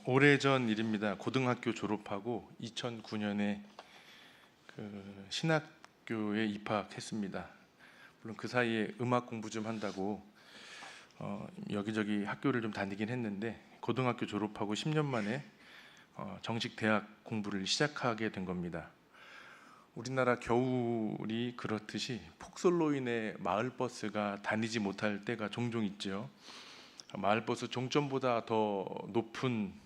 오래전 일입니다. 고등학교 졸업하고 2009년에 신학교에 입학했습니다. 물론 그 사이에 음악 공부 좀 한다고 여기저기 학교를 좀 다니긴 했는데, 고등학교 졸업하고 10년 만에 정식 대학 공부를 시작하게 된 겁니다. 우리나라 겨울이 그렇듯이 폭설로 인해 마을버스가 다니지 못할 때가 종종 있죠. 마을버스 종점보다 더 높은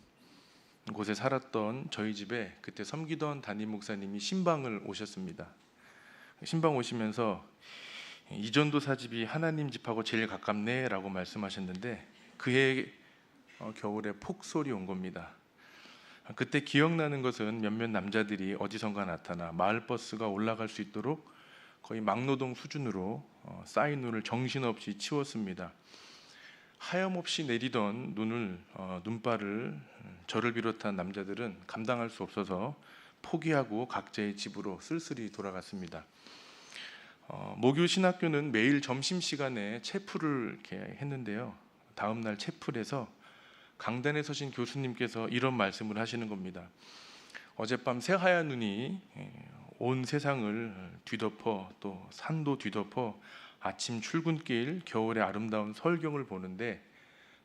곳에 살았던 저희 집에 그때 섬기던 담임 목사님이 신방을 오셨습니다. 신방 오시면서 이전도 사집이 하나님 집하고 제일 가깝네 라고 말씀하셨는데, 그해 겨울에 폭설이 온 겁니다. 그때 기억나는 것은 몇몇 남자들이 어디선가 나타나 마을버스가 올라갈 수 있도록 거의 막노동 수준으로 쌓인 눈을 정신없이 치웠습니다. 하염없이 내리던 눈발을 저를 비롯한 남자들은 감당할 수 없어서 포기하고 각자의 집으로 쓸쓸히 돌아갔습니다. 모교 신학교는 매일 점심시간에 채플을 이렇게 했는데요. 다음날 채플에서 강단에 서신 교수님께서 이런 말씀을 하시는 겁니다. 어젯밤 새하얀 눈이 온 세상을 뒤덮어 또 산도 뒤덮어 아침 출근길 겨울의 아름다운 설경을 보는데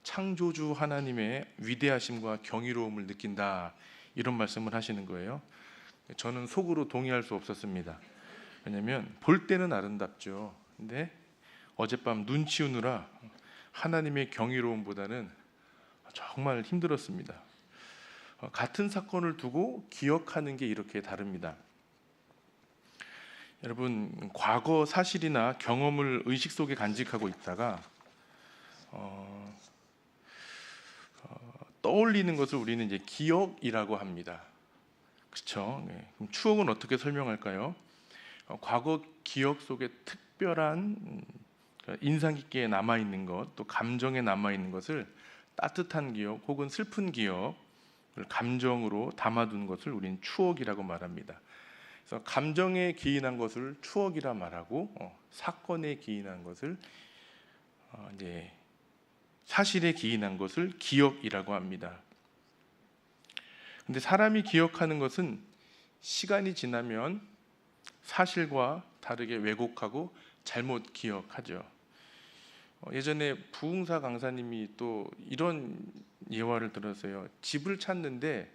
창조주 하나님의 위대하심과 경이로움을 느낀다, 이런 말씀을 하시는 거예요. 저는 속으로 동의할 수 없었습니다. 왜냐하면 볼 때는 아름답죠. 근데 어젯밤 눈 치우느라 하나님의 경이로움보다는 정말 힘들었습니다. 같은 사건을 두고 기억하는 게 이렇게 다릅니다. 여러분, 과거 사실이나 경험을 의식 속에 간직하고 있다가 떠올리는 것을 우리는 이제 기억이라고 합니다. 그렇죠? 네. 그럼 추억은 어떻게 설명할까요? 과거 기억 속에 특별한 인상 깊게 남아 있는 것, 또 감정에 남아 있는 것을 따뜻한 기억 혹은 슬픈 기억을 감정으로 담아둔 것을 우리는 추억이라고 말합니다. 그래서 감정에 기인한 것을 추억이라 말하고, 사건에 기인한 것을 이제 사실에 기인한 것을 기억이라고 합니다. 근데 사람이 기억하는 것은 시간이 지나면 사실과 다르게 왜곡하고 잘못 기억하죠. 예전에 부흥사 강사님이 또 이런 예화를 들었어요. 집을 찾는데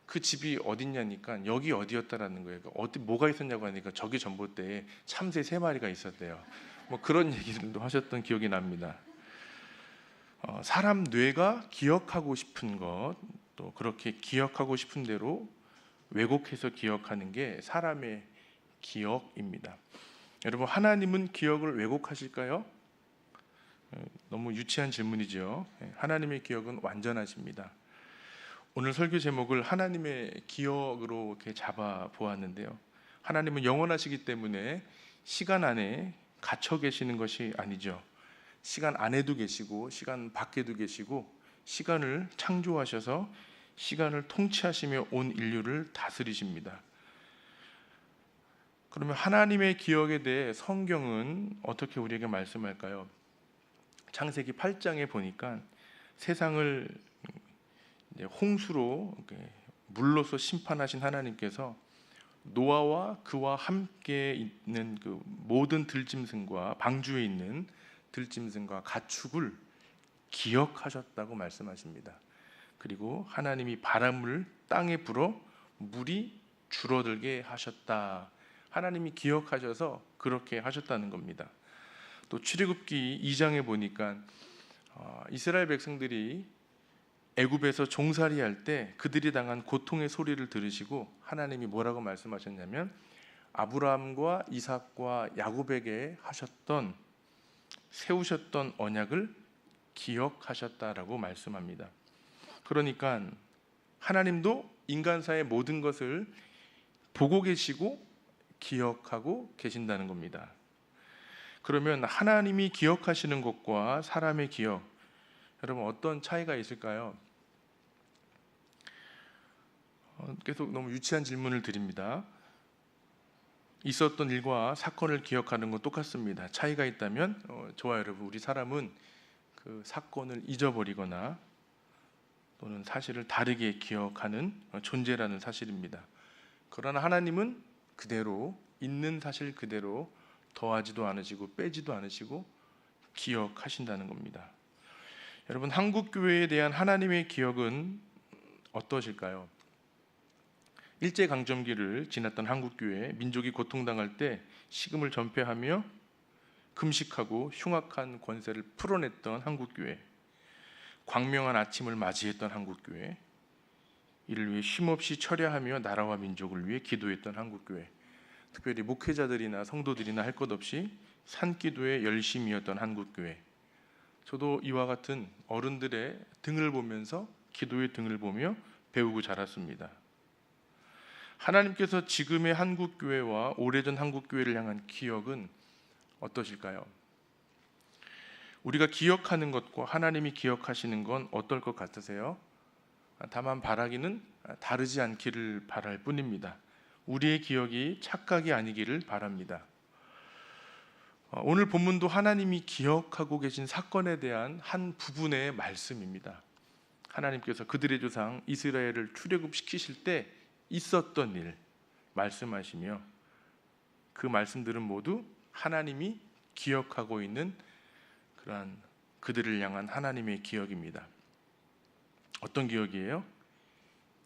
그 집이 어딨냐니까 여기 어디였다라는 거예요. 어디 뭐가 있었냐고 하니까 저기 전봇대에 참새 3마리가 있었대요. 뭐 그런 얘기들도 하셨던 기억이 납니다. 사람 뇌가 기억하고 싶은 것, 또 그렇게 기억하고 싶은 대로 왜곡해서 기억하는 게 사람의 기억입니다. 여러분, 하나님은 기억을 왜곡하실까요? 너무 유치한 질문이죠. 하나님의 기억은 완전하십니다. 오늘 설교 제목을 하나님의 기억으로 이렇게 잡아 보았는데요. 하나님은 영원하시기 때문에 시간 안에 갇혀 계시는 것이 아니죠. 시간 안에도 계시고 시간 밖에도 계시고 시간을 창조하셔서 시간을 통치하시며 온 인류를 다스리십니다. 그러면 하나님의 기억에 대해 성경은 어떻게 우리에게 말씀할까요? 창세기 8장에 보니까 세상을 홍수로 물로서 심판하신 하나님께서 노아와 그와 함께 있는 그 모든 들짐승과 방주에 있는 들짐승과 가축을 기억하셨다고 말씀하십니다. 그리고 하나님이 바람을 땅에 불어 물이 줄어들게 하셨다. 하나님이 기억하셔서 그렇게 하셨다는 겁니다. 또 출애굽기 2장에 보니까 이스라엘 백성들이 애굽에서 종살이할 때 그들이 당한 고통의 소리를 들으시고 하나님이 뭐라고 말씀하셨냐면 아브라함과 이삭과 야곱에게 세우셨던 언약을 기억하셨다라고 말씀합니다. 그러니까 하나님도 인간사의 모든 것을 보고 계시고 기억하고 계신다는 겁니다. 그러면 하나님이 기억하시는 것과 사람의 기억, 여러분 어떤 차이가 있을까요? 계속 너무 유치한 질문을 드립니다. 있었던 일과 사건을 기억하는 건 똑같습니다. 차이가 있다면 좋아요, 여러분. 우리 사람은 그 사건을 잊어버리거나 또는 사실을 다르게 기억하는 존재라는 사실입니다. 그러나 하나님은 그대로 있는 사실 그대로 더하지도 않으시고 빼지도 않으시고 기억하신다는 겁니다. 여러분, 한국 교회에 대한 하나님의 기억은 어떠실까요? 일제강점기를 지났던 한국 교회, 민족이 고통당할 때 식음을 전폐하며 금식하고 흉악한 권세를 풀어냈던 한국 교회, 광명한 아침을 맞이했던 한국 교회, 이를 위해 쉼없이 철야하며 나라와 민족을 위해 기도했던 한국 교회, 특별히 목회자들이나 성도들이나 할 것 없이 산기도에 열심이었던 한국 교회. 저도 이와 같은 어른들의 등을 보면서, 기도의 등을 보며 배우고 자랐습니다. 하나님께서 지금의 한국 교회와 오래전 한국 교회를 향한 기억은 어떠실까요? 우리가 기억하는 것과 하나님이 기억하시는 건 어떨 것 같으세요? 다만 바라기는 다르지 않기를 바랄 뿐입니다. 우리의 기억이 착각이 아니기를 바랍니다. 오늘 본문도 하나님이 기억하고 계신 사건에 대한 한 부분의 말씀입니다. 하나님께서 그들의 조상 이스라엘을 출애굽시키실 때 있었던 일 말씀하시며, 그 말씀들은 모두 하나님이 기억하고 있는 그러한 그들을 향한 하나님의 기억입니다. 어떤 기억이에요?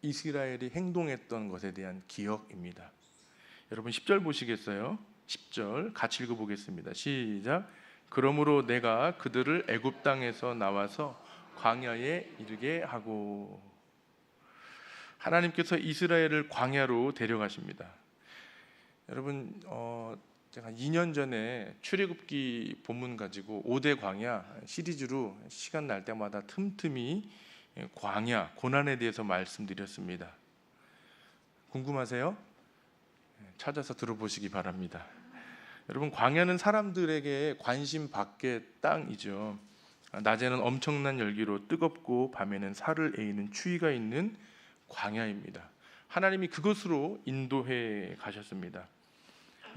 이스라엘이 행동했던 것에 대한 기억입니다. 여러분 10절 보시겠어요? 10절 같이 읽어보겠습니다. 시작. 그러므로 내가 그들을 애굽 땅에서 나와서 광야에 이르게 하고. 하나님께서 이스라엘을 광야로 데려가십니다. 여러분 제가 2년 전에 출애굽기 본문 가지고 5대 광야 시리즈로 시간 날 때마다 틈틈이 광야, 고난에 대해서 말씀드렸습니다. 궁금하세요? 찾아서 들어보시기 바랍니다. 여러분, 광야는 사람들에게 관심 밖의 땅이죠. 낮에는 엄청난 열기로 뜨겁고 밤에는 살을 에이는 추위가 있는 광야입니다. 하나님이 그곳으로 인도해 가셨습니다.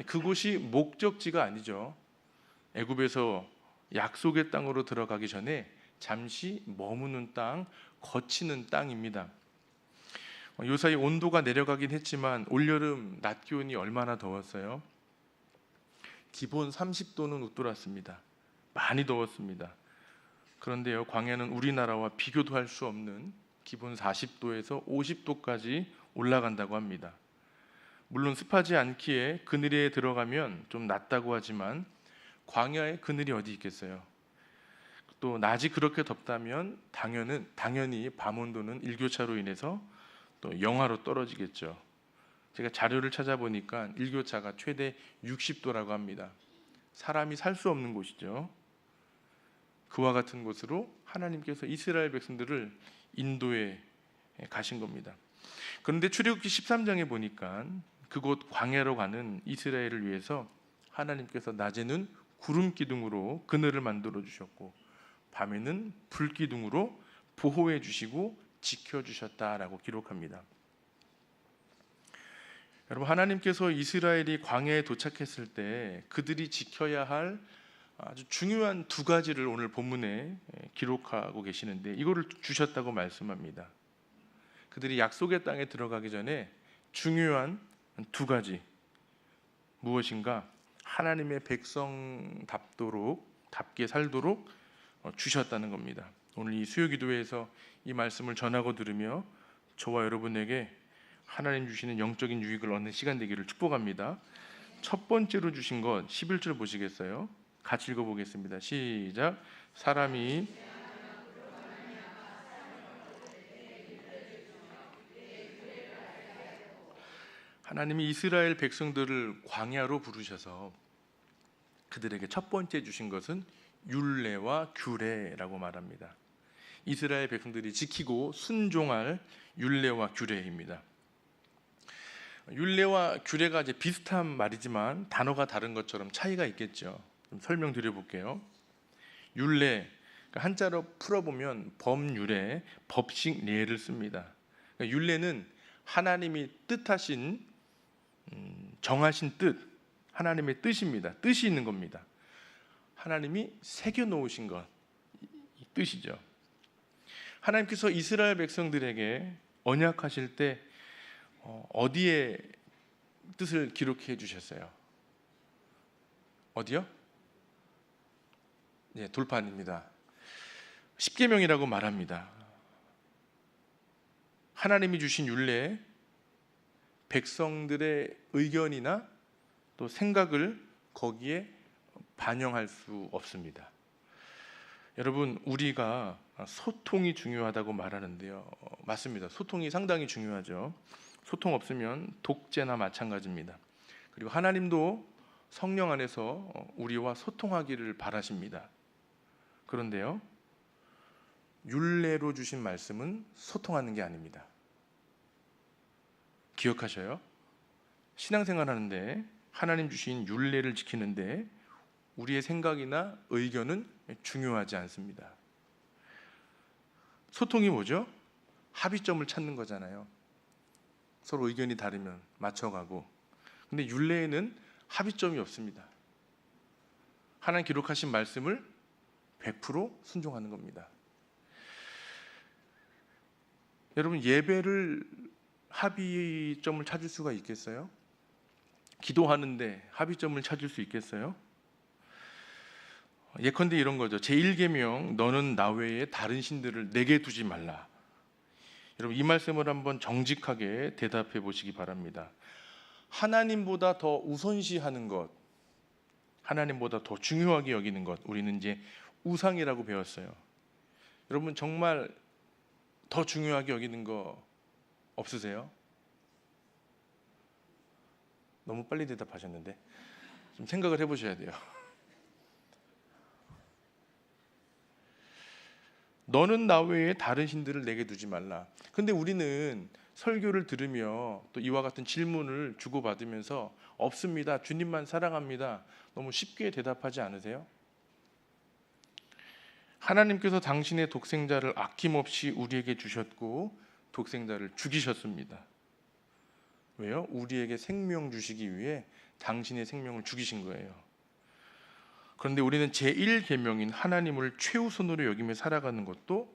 그곳이 목적지가 아니죠. 애굽에서 약속의 땅으로 들어가기 전에 잠시 머무는 땅, 거치는 땅입니다. 요사이 온도가 내려가긴 했지만 올여름 낮 기온이 얼마나 더웠어요? 기본 30도는 웃돌았습니다. 많이 더웠습니다. 그런데요, 광야는 우리나라와 비교도 할 수 없는 기본 40도에서 50도까지 올라간다고 합니다. 물론 습하지 않기에 그늘에 들어가면 좀 낫다고 하지만 광야에 그늘이 어디 있겠어요? 또 낮이 그렇게 덥다면 당연히 밤 온도는 일교차로 인해서 또 영하로 떨어지겠죠. 제가 자료를 찾아보니까 일교차가 최대 60도라고 합니다. 사람이 살 수 없는 곳이죠. 그와 같은 곳으로 하나님께서 이스라엘 백성들을 인도해 가신 겁니다. 그런데 출애굽기 13장에 보니까 그곳 광야로 가는 이스라엘을 위해서 하나님께서 낮에는 구름 기둥으로 그늘을 만들어 주셨고 밤에는 불 기둥으로 보호해 주시고 지켜 주셨다라고 기록합니다. 여러분, 하나님께서 이스라엘이 광야에 도착했을 때 그들이 지켜야 할 아주 중요한 두 가지를 오늘 본문에 기록하고 계시는데 이거를 주셨다고 말씀합니다. 그들이 약속의 땅에 들어가기 전에 중요한 두 가지, 무엇인가? 하나님의 백성답게 살도록 주셨다는 겁니다. 오늘 이 수요기도회에서 이 말씀을 전하고 들으며 저와 여러분에게 하나님 주시는 영적인 유익을 얻는 시간 되기를 축복합니다. 첫 번째로 주신 것 11절 보시겠어요? 같이 읽어보겠습니다. 시작. 사람이 하나님이 이스라엘 백성들을 광야로 부르셔서 그들에게 첫 번째 주신 것은 율례와 규례라고 말합니다. 이스라엘 백성들이 지키고 순종할 율례와 규례입니다. 율례와 규례가 이제 비슷한 말이지만 단어가 다른 것처럼 차이가 있겠죠. 좀 설명드려 볼게요. 율례, 한자로 풀어보면 법률에 법식 예를 씁니다. 그러니까 율례는 하나님이 뜻하신 정하신 뜻, 하나님의 뜻입니다. 뜻이 있는 겁니다. 하나님이 새겨 놓으신 것, 이 뜻이죠. 하나님께서 이스라엘 백성들에게 언약하실 때 어디에 뜻을 기록해 주셨어요? 어디요? 예, 돌판입니다. 십계명이라고 말합니다. 하나님이 주신 율례에 백성들의 의견이나 또 생각을 거기에 반영할 수 없습니다. 여러분, 우리가 소통이 중요하다고 말하는데요, 맞습니다. 소통이 상당히 중요하죠. 소통 없으면 독재나 마찬가지입니다. 그리고 하나님도 성령 안에서 우리와 소통하기를 바라십니다. 그런데요, 율례로 주신 말씀은 소통하는 게 아닙니다. 기억하셔요. 신앙생활 하는데 하나님 주신 율례를 지키는데 우리의 생각이나 의견은 중요하지 않습니다. 소통이 뭐죠? 합의점을 찾는 거잖아요. 서로 의견이 다르면 맞춰가고. 근데 율례에는 합의점이 없습니다. 하나님 기록하신 말씀을 100% 순종하는 겁니다. 여러분, 예배를 합의점을 찾을 수가 있겠어요? 기도하는데 합의점을 찾을 수 있겠어요? 예컨대 이런 거죠. 제1계명 너는 나 외에 다른 신들을 내게 두지 말라. 여러분, 이 말씀을 한번 정직하게 대답해 보시기 바랍니다. 하나님보다 더 우선시하는 것, 하나님보다 더 중요하게 여기는 것, 우리는 이제 우상이라고 배웠어요. 여러분, 정말 더 중요하게 여기는 거 없으세요? 너무 빨리 대답하셨는데 좀 생각을 해보셔야 돼요. 너는 나 외에 다른 신들을 내게 두지 말라. 근데 우리는 설교를 들으며 또 이와 같은 질문을 주고받으면서 없습니다, 주님만 사랑합니다, 너무 쉽게 대답하지 않으세요? 하나님께서 당신의 독생자를 아낌없이 우리에게 주셨고 독생자를 죽이셨습니다. 왜요? 우리에게 생명 주시기 위해 당신의 생명을 죽이신 거예요. 그런데 우리는 제1계명인 하나님을 최우선으로 여기며 살아가는 것도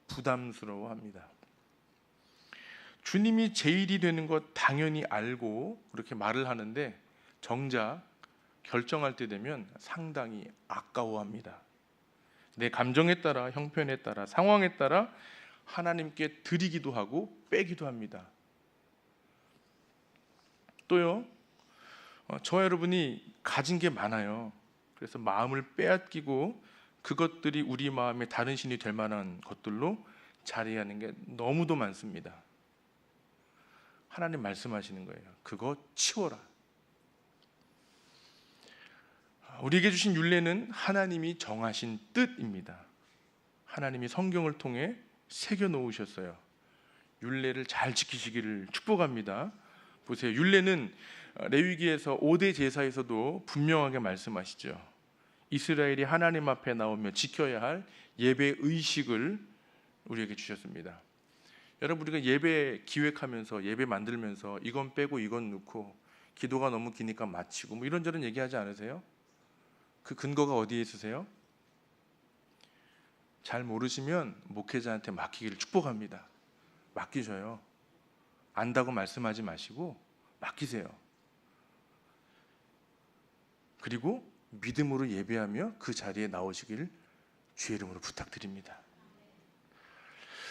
부담스러워합니다. 주님이 제1이 되는 것 당연히 알고 그렇게 말을 하는데 정작 결정할 때 되면 상당히 아까워합니다. 내 감정에 따라, 형편에 따라, 상황에 따라 하나님께 드리기도 하고 빼기도 합니다. 또요, 저와 여러분이 가진 게 많아요. 그래서 마음을 빼앗기고 그것들이 우리 마음에 다른 신이 될 만한 것들로 자리하는 게 너무도 많습니다. 하나님 말씀하시는 거예요. 그거 치워라. 우리에게 주신 율례는 하나님이 정하신 뜻입니다. 하나님이 성경을 통해 새겨 놓으셨어요. 율례를 잘 지키시기를 축복합니다. 보세요. 율례는 레위기에서 5대 제사에서도 분명하게 말씀하시죠. 이스라엘이 하나님 앞에 나오며 지켜야 할 예배 의식을 우리에게 주셨습니다. 여러분, 우리가 예배 기획하면서 예배 만들면서 이건 빼고 이건 넣고 기도가 너무 기니까 마치고 뭐 이런저런 얘기하지 않으세요? 그 근거가 어디에 있으세요? 잘 모르시면 목회자한테 맡기기를 축복합니다. 맡기셔요. 안다고 말씀하지 마시고 맡기세요. 그리고 믿음으로 예배하며 그 자리에 나오시기를 주의 이름으로 부탁드립니다.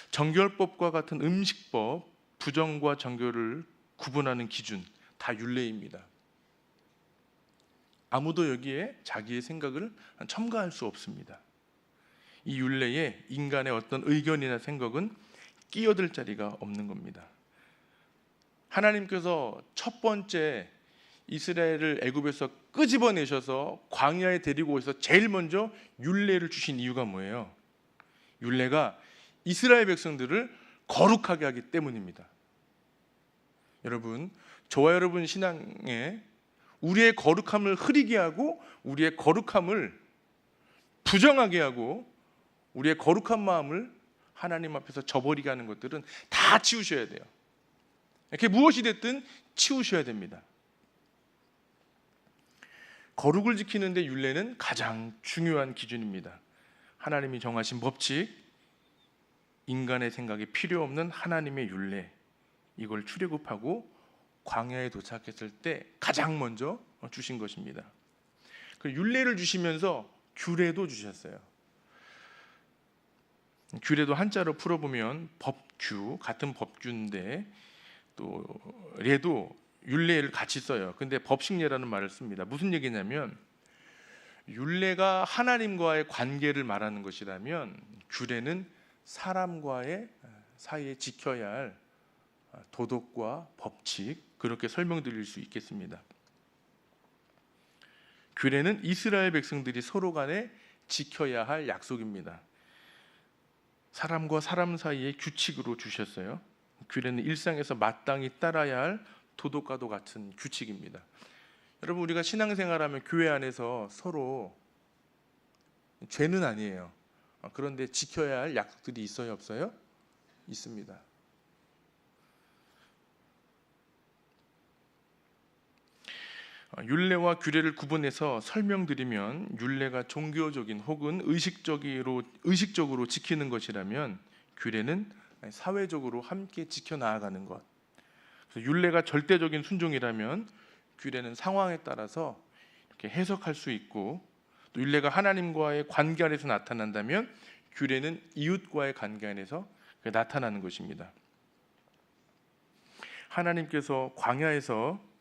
정결법과 같은 음식법, 부정과 정결을 구분하는 기준 다 율례입니다. 아무도 여기에 자기의 생각을 첨가할 수 없습니다. 이 율례에 인간의 어떤 의견이나 생각은 끼어들 자리가 없는 겁니다. 하나님께서 첫 번째 이스라엘을 애굽에서 끄집어내셔서 광야에 데리고 오셔서 제일 먼저 율례를 주신 이유가 뭐예요? 율례가 이스라엘 백성들을 거룩하게 하기 때문입니다. 여러분, 저와 여러분 신앙에 우리의 거룩함을 흐리게 하고 우리의 거룩함을 부정하게 하고 우리의 거룩한 마음을 하나님 앞에서 저버리게 하는 것들은 다 치우셔야 돼요. 이렇게 무엇이 됐든 치우셔야 됩니다. 거룩을 지키는 데 율례는 가장 중요한 기준입니다. 하나님이 정하신 법칙, 인간의 생각이 필요 없는 하나님의 율례, 이걸 출애굽하고 광야에 도착했을 때 가장 먼저 주신 것입니다. 그 율례를 주시면서 규례도 주셨어요. 규례도 한자로 풀어보면 법규, 같은 법규인데 또례도 율례를 같이 써요. 근데 법식례라는 말을 씁니다. 무슨 얘기냐면 율례가 하나님과의 관계를 말하는 것이라면 규례는 사람과의 사이에 지켜야 할 도덕과 법칙, 그렇게 설명드릴 수 있겠습니다. 규례는 이스라엘 백성들이 서로 간에 지켜야 할 약속입니다. 사람과 사람 사이의 규칙으로 주셨어요. 규례는 일상에서 마땅히 따라야 할 도덕과도 같은 규칙입니다. 여러분, 우리가 신앙생활하면 교회 안에서 서로 죄는 아니에요. 그런데 지켜야 할 약속들이 있어요, 없어요? 있습니다. 율례와 규례를 구분해서 설명드리면, 율례가 종교적인 혹은 의식적으로 지키는 것이라면 규례는 사회적으로 함께 지켜나가는 것. 그래서 율례가 절대적인 순종이라면 규례는 상황에 따라서 이렇게 해석할 수 있고, 또 율례가 하나님과의 관계 안에서 나타난다면 규례는 이웃과의 관계 안에서 나타나는 것입니다. 하나님께서 광야에서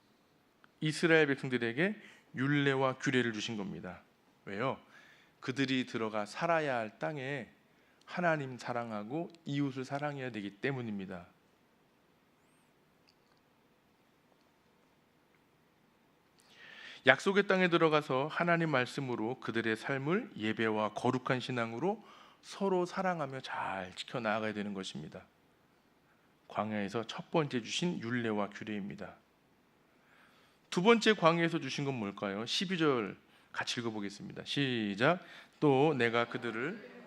이스라엘 백성들에게 율례와 규례를 주신 겁니다. 왜요? 그들이 들어가 살아야 할 땅에 하나님 사랑하고 이웃을 사랑해야 되기 때문입니다. 약속의 땅에 들어가서 하나님 말씀으로 그들의 삶을 예배와 거룩한 신앙으로 서로 사랑하며 잘 지켜나가야 되는 것입니다. 광야에서 첫 번째 주신 율례와 규례입니다. 두 번째 광야에서 주신 건 뭘까요? 12절 같이 읽어보겠습니다. 시작. 또 내가 그들을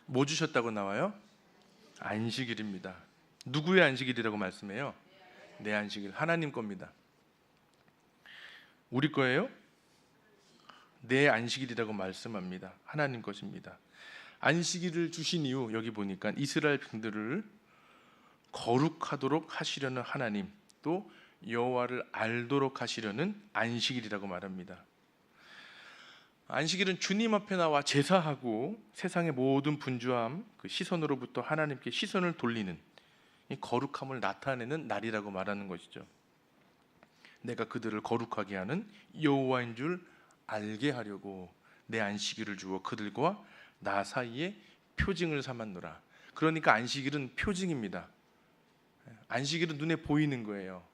뭐 주셨다고 나와요? 안식일입니다. 누구의 안식일이라고 말씀해요? 내 안식일, 하나님 겁니다. 우리 거예요? 내 안식일이라고 말씀합니다. 하나님 것입니다. 안식일을 주신 이유, 여기 보니까 이스라엘 백성들을 거룩하도록 하시려는 하나님, 또 여호와를 알도록 하시려는 안식일이라고 말합니다. 안식일은 주님 앞에 나와 제사하고 세상의 모든 분주함, 그 시선으로부터 하나님께 시선을 돌리는 이 거룩함을 나타내는 날이라고 말하는 것이죠. 내가 그들을 거룩하게 하는 여호와인 줄 알게 하려고 내 안식일을 주어 그들과 나 사이에 표징을 삼았노라. 그러니까 안식일은 표징입니다. 안식일은 눈에 보이는 거예요.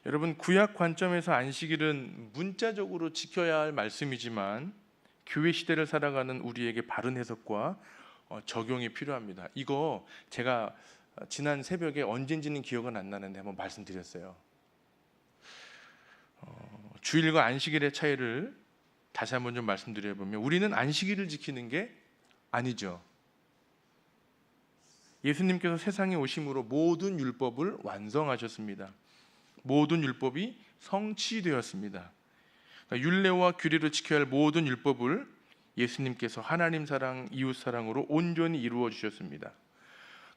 여러분, 구약 관점에서 안식일은 문자적으로 지켜야 할 말씀이지만 교회 시대를 살아가는 우리에게 바른 해석과 적용이 필요합니다. 이거 제가 지난 새벽에 언젠지는 기억은 안 나는데 한번 말씀드렸어요. 주일과 안식일의 차이를 다시 한번 좀 말씀드려보면, 우리는 안식일을 지키는 게 아니죠. 예수님께서 세상에 오심으로 모든 율법을 완성하셨습니다. 모든 율법이 성취되었습니다. 그러니까 율례와 규례로 지켜야 할 모든 율법을 예수님께서 하나님 사랑, 이웃 사랑으로 온전히 이루어 주셨습니다.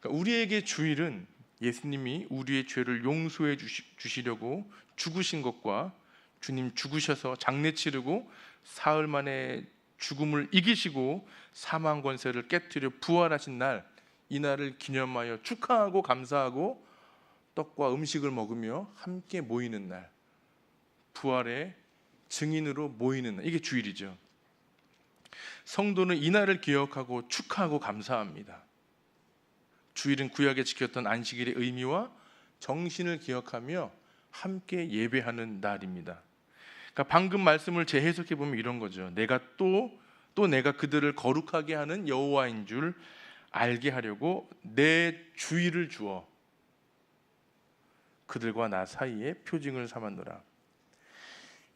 그러니까 우리에게 주일은 예수님이 우리의 죄를 용서해 주시려고 죽으신 것과 주님 죽으셔서 장례 치르고 사흘 만에 죽음을 이기시고 사망 권세를 깨뜨려 부활하신 날, 이 날을 기념하여 축하하고 감사하고 떡과 음식을 먹으며 함께 모이는 날, 부활의 증인으로 모이는 날, 이게 주일이죠. 성도는 이 날을 기억하고 축하하고 감사합니다. 주일은 구약에 지켰던 안식일의 의미와 정신을 기억하며 함께 예배하는 날입니다. 그러니까 방금 말씀을 재해석해 보면 이런 거죠. 내가 또 내가 그들을 거룩하게 하는 여호와인 줄 알게 하려고 내 주일을 주어 그들과 나 사이에 표징을 삼았노라.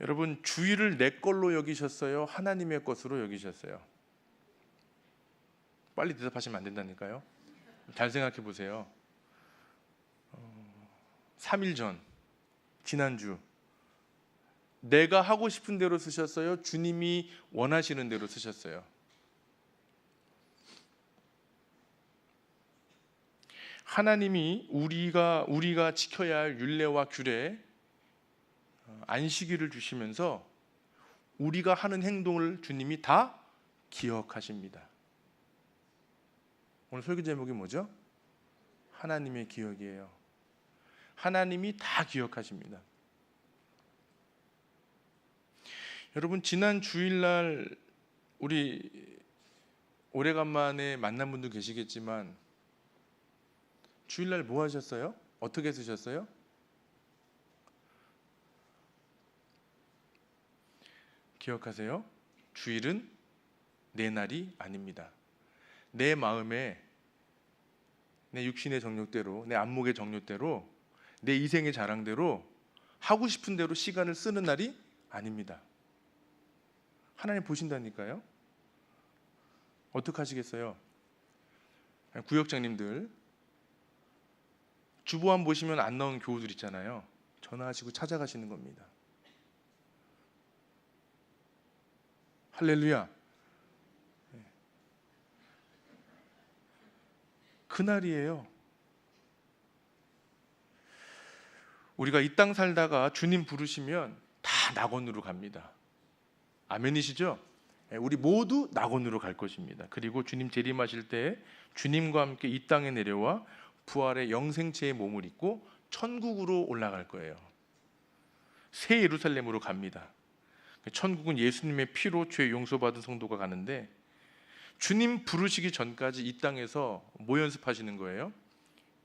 여러분, 주일을 내 걸로 여기셨어요? 하나님의 것으로 여기셨어요? 빨리 대답하시면 안 된다니까요. 잘 생각해 보세요. 3일 전, 지난주 내가 하고 싶은 대로 쓰셨어요? 주님이 원하시는 대로 쓰셨어요? 하나님이 우리가 지켜야 할 율례와 규례, 안식일을 주시면서 우리가 하는 행동을 주님이 다 기억하십니다. 오늘 설교 제목이 뭐죠? 하나님의 기억이에요. 하나님이 다 기억하십니다. 여러분, 지난 주일날 우리 오래간만에 만난 분도 계시겠지만 주일날 뭐 하셨어요? 어떻게 쓰셨어요? 기억하세요? 주일은 내 날이 아닙니다. 내 마음에, 내 육신의 정욕대로, 내 안목의 정욕대로, 내 이생의 자랑대로 하고 싶은 대로 시간을 쓰는 날이 아닙니다. 하나님 보신다니까요. 어떻게 하시겠어요? 구역장님들, 주보안 보시면 안 나온 교우들 있잖아요. 전화하시고 찾아가시는 겁니다. 할렐루야. 그날이에요. 우리가 이 땅 살다가 주님 부르시면 다 낙원으로 갑니다. 아멘이시죠? 우리 모두 낙원으로 갈 것입니다. 그리고 주님 재림하실 때 주님과 함께 이 땅에 내려와 부활의 영생체의 몸을 입고 천국으로 올라갈 거예요. 새 예루살렘으로 갑니다. 천국은 예수님의 피로 죄 용서받은 성도가 가는데, 주님 부르시기 전까지 이 땅에서 뭐 연습하시는 거예요?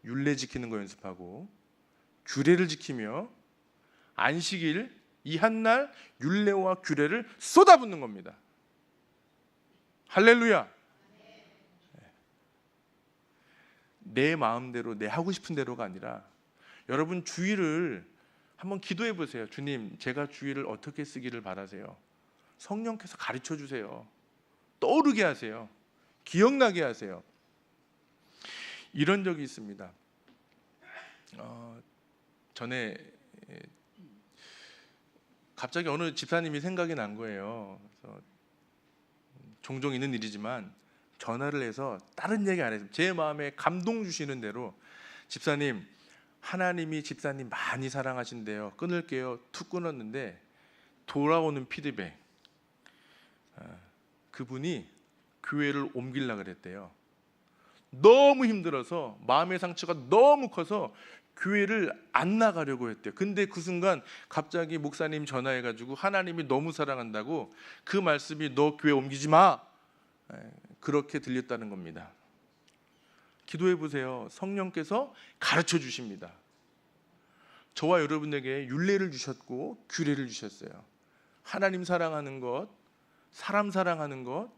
율례 지키는 거 연습하고 규례를 지키며 안식일 이 한 날 율례와 규례를 쏟아붓는 겁니다. 할렐루야. 내 마음대로, 내 하고 싶은 대로가 아니라, 여러분 주일을 한번 기도해 보세요. 주님, 제가 주일을 어떻게 쓰기를 바라세요? 성령께서 가르쳐 주세요. 떠오르게 하세요. 기억나게 하세요. 이런 적이 있습니다. 전에 갑자기 어느 집사님이 생각이 난 거예요. 그래서 종종 있는 일이지만 전화를 해서 다른 얘기 안 해서 제 마음에 감동 주시는 대로, 집사님, 하나님이 집사님 많이 사랑하신대요. 끊을게요. 툭 끊었는데 돌아오는 피드백, 그분이 교회를 옮기려고 그랬대요. 너무 힘들어서, 마음의 상처가 너무 커서 교회를 안 나가려고 했대요. 근데 그 순간 갑자기 목사님 전화해가지고 하나님이 너무 사랑한다고 그 말씀이 너 교회 옮기지 마, 그렇게 들렸다는 겁니다. 기도해 보세요. 성령께서 가르쳐 주십니다. 저와 여러분에게 율례를 주셨고 규례를 주셨어요. 하나님 사랑하는 것, 사람 사랑하는 것,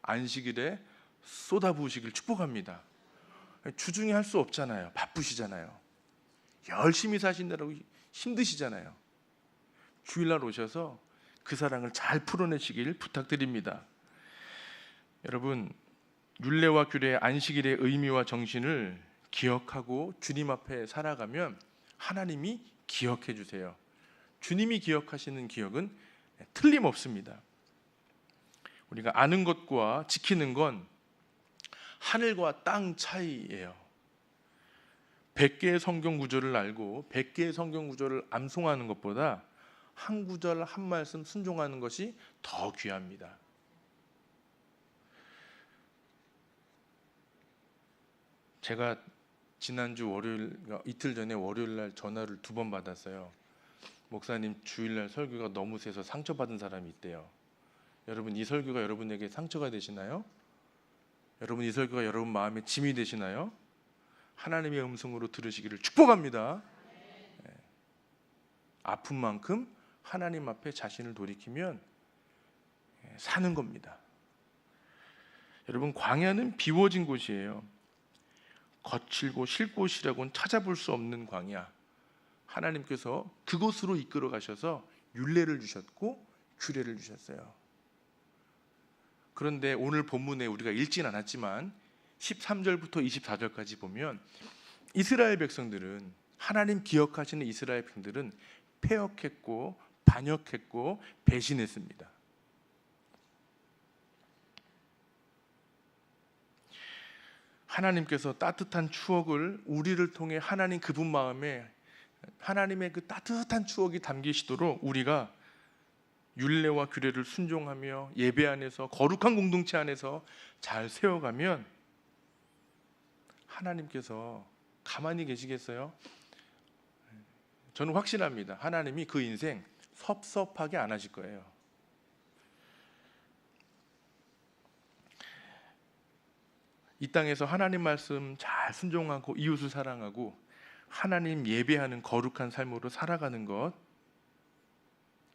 안식일에 쏟아부으시길 축복합니다. 주중에 할 수 없잖아요. 바쁘시잖아요. 열심히 사신다고 힘드시잖아요. 주일날 오셔서 그 사랑을 잘 풀어내시길 부탁드립니다. 여러분, 율례와 규례, 안식일의 의미와 정신을 기억하고 주님 앞에 살아가면 하나님이 기억해 주세요. 주님이 기억하시는 기억은 틀림없습니다. 우리가 아는 것과 지키는 건 하늘과 땅 차이예요. 100개의 성경 구절을 알고 100개의 성경 구절을 암송하는 것보다 한 구절 한 말씀 순종하는 것이 더 귀합니다. 제가 지난주 월요일, 이틀 전에 월요일 날 전화를 2번 받았어요. 목사님, 주일날 설교가 너무 세서 상처받은 사람이 있대요. 여러분, 이 설교가 여러분에게 상처가 되시나요? 여러분, 이 설교가 여러분 마음에 짐이 되시나요? 하나님의 음성으로 들으시기를 축복합니다. 아픈 만큼 하나님 앞에 자신을 돌이키면 사는 겁니다. 여러분, 광야는 비워진 곳이에요. 거칠고 쉴 곳이라고는 찾아볼 수 없는 광야. 하나님께서 그곳으로 이끌어 가셔서 율례를 주셨고 규례를 주셨어요. 그런데 오늘 본문에 우리가 읽진 않았지만 13절부터 24절까지 보면 이스라엘 백성들은, 하나님 기억하시는 이스라엘 백성들은 패역했고 반역했고 배신했습니다. 하나님께서 따뜻한 추억을 우리를 통해 하나님 그분 마음에 하나님의 그 따뜻한 추억이 담기시도록 우리가 율례와 규례를 순종하며 예배 안에서 거룩한 공동체 안에서 잘 세워가면 하나님께서 가만히 계시겠어요? 저는 확신합니다. 하나님이 그 인생 섭섭하게 안 하실 거예요. 이 땅에서 하나님 말씀 잘 순종하고 이웃을 사랑하고 하나님 예배하는 거룩한 삶으로 살아가는 것,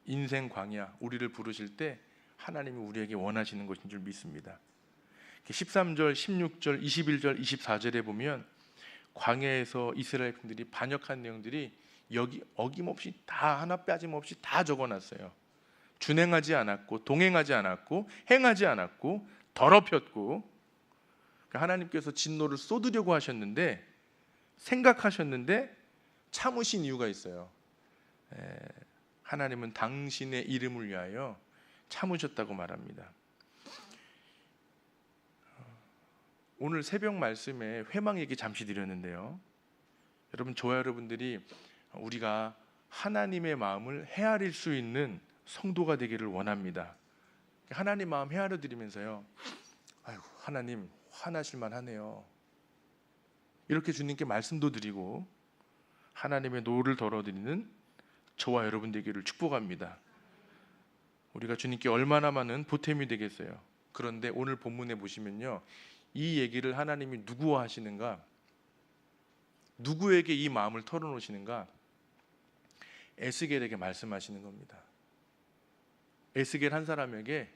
인생 광야, 우리를 부르실 때 하나님이 우리에게 원하시는 것인 줄 믿습니다. 13절, 16절, 21절, 24절에 보면 광야에서 이스라엘 군들이 반역한 내용들이 여기 어김없이 다 하나 빠짐없이 다 적어놨어요. 준행하지 않았고 동행하지 않았고 행하지 않았고 더럽혔고, 하나님께서 진노를 쏟으려고 하셨는데 생각하셨는데 참으신 이유가 있어요. 하나님은 당신의 이름을 위하여 참으셨다고 말합니다. 오늘 새벽 말씀에 회망 얘기 잠시 드렸는데요. 여러분, 저와 여러분들이 우리가 하나님의 마음을 헤아릴 수 있는 성도가 되기를 원합니다. 하나님 마음 헤아려 드리면서요, 아이고 하나님 화나실 만하네요, 이렇게 주님께 말씀도 드리고 하나님의 노를 덜어드리는 저와 여러분 되기를 축복합니다. 우리가 주님께 얼마나 많은 보탬이 되겠어요. 그런데 오늘 본문에 보시면요, 이 얘기를 하나님이 누구와 하시는가, 누구에게 이 마음을 털어놓으시는가? 에스겔에게 말씀하시는 겁니다. 에스겔 한 사람에게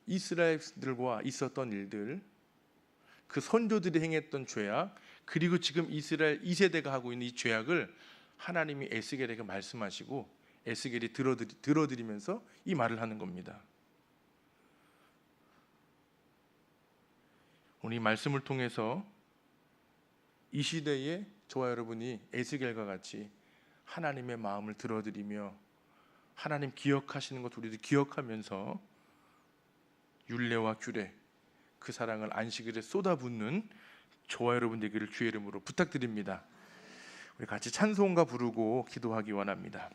이스라엘들과 있었던 일들, 그 선조들이 행했던 죄악, 그리고 지금 이스라엘 2세대가 하고 있는 이 죄악을 하나님이 에스겔에게 말씀하시고 에스겔이 들어드리면서 이 말을 하는 겁니다. 오늘 이 말씀을 통해서 이 시대에 저와 여러분이 에스겔과 같이 하나님의 마음을 들어드리며 하나님 기억하시는 것 우리도 기억하면서 율례와 규례, 그 사랑을 안식일에 쏟아붓는 저와 여러분 되기를 주의 이름으로 부탁드립니다. 우리 같이 찬송가 부르고 기도하기 원합니다.